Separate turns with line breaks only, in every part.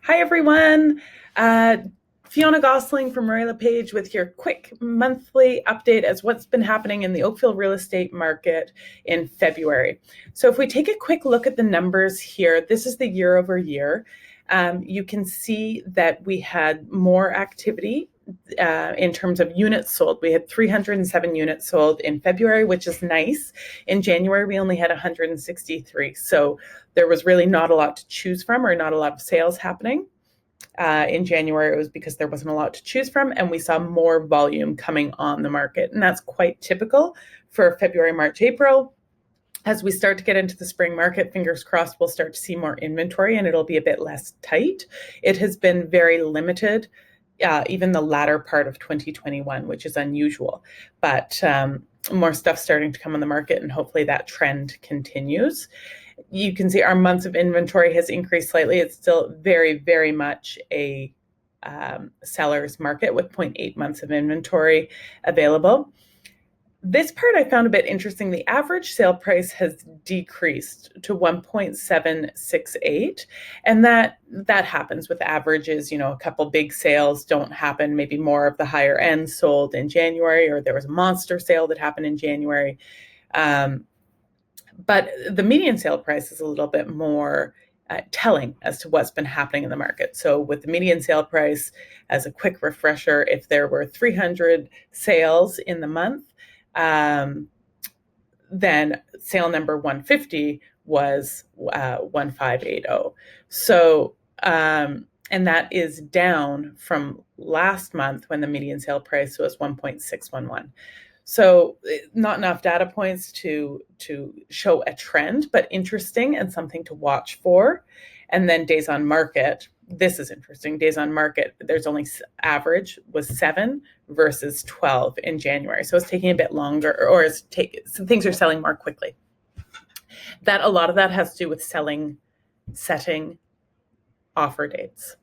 Hi, everyone. Fionna Gossling from Roy LePage with your quick monthly update as what's been happening in the Oakville real estate market in February. So if we take a quick look at the numbers here, this is the year over year. You can see that we had more activity in terms of units sold. We had 307 units sold in February, which is nice. In January, we only had 163. So there was really not a lot to choose from, or not a lot of sales happening. In January, it was because there wasn't a lot to choose from, and we saw more volume coming on the market. And that's quite typical for February, March, April. As we start to get into the spring market, fingers crossed, we'll start to see more inventory and it'll be a bit less tight. It has been very limited, even the latter part of 2021, which is unusual. But more stuff starting to come on the market, and hopefully that trend continues. You can see our months of inventory has increased slightly. It's still very, very much a seller's market with 0.8 months of inventory available. This part I found a bit interesting. The average sale price has decreased to 1.768, and that happens with averages. You know, a couple big sales don't happen. Maybe more of the higher end sold in January, or there was a monster sale that happened in January. But the median sale price is a little bit more telling as to what's been happening in the market. So with the median sale price, as a quick refresher, if there were 300 sales in the month, then sale number 150 was 1580. So, and that is down from last month when the median sale price was 1.611. So not enough data points to show a trend, but interesting and something to watch for. And then days on market. This is interesting. Days on market, there's only average was 7 versus 12 in January. So it's taking a bit longer, or some things are selling more quickly. That a lot of that has to do with setting offer dates.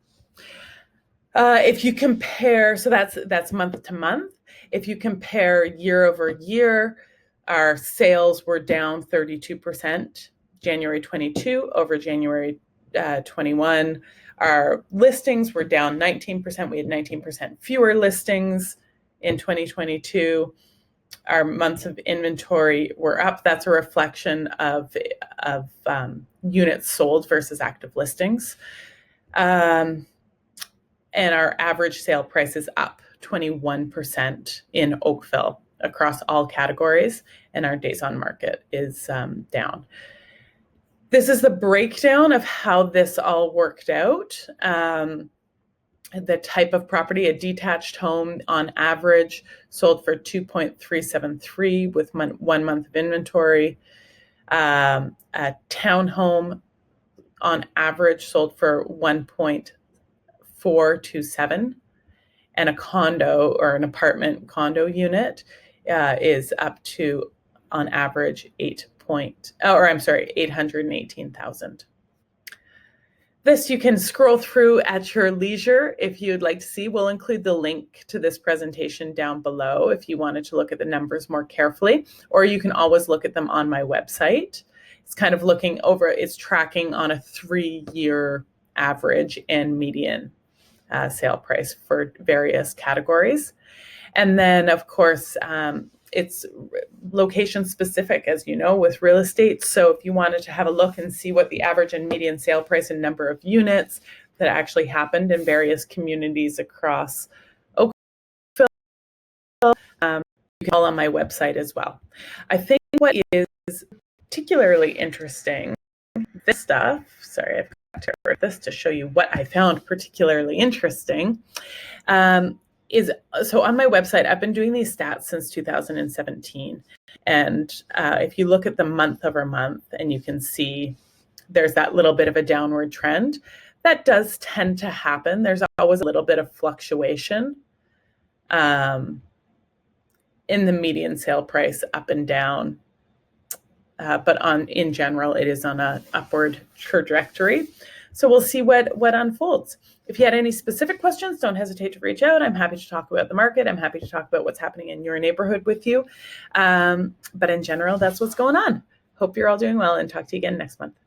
If you compare, so that's month to month. If you compare year over year, our sales were down 32%, January 22 over January 21. Our listings were down 19%. We had 19% fewer listings in 2022. Our months of inventory were up. That's a reflection of units sold versus active listings. And our average sale price is up 21% in Oakville across all categories, and our days on market is down. This is the breakdown of how this all worked out. The type of property, a detached home on average sold for 2.373 with 1 month of inventory. A townhome on average sold for 1.427, and a condo or an apartment condo unit is up to, on average, 818,000. This you can scroll through at your leisure if you'd like to see. We'll include the link to this presentation down below if you wanted to look at the numbers more carefully, or you can always look at them on my website. It's kind of looking over, it's tracking on a 3-year average and median sale price for various categories. And then, of course, it's location specific, as you know, with real estate. So if you wanted to have a look and see what the average and median sale price and number of units that actually happened in various communities across Oakville, you can call on my website as well. I think what is particularly interesting, this stuff, sorry, I've got to write this to show you what I found particularly interesting, is, so on my website, I've been doing these stats since 2017. And if you look at the month over month, and you can see there's that little bit of a downward trend, that does tend to happen. There's always a little bit of fluctuation in the median sale price up and down. But in general, it is on an upward trajectory. So we'll see what unfolds. If you had any specific questions, don't hesitate to reach out. I'm happy to talk about the market. I'm happy to talk about what's happening in your neighborhood with you. But in general, that's what's going on. Hope you're all doing well, and talk to you again next month.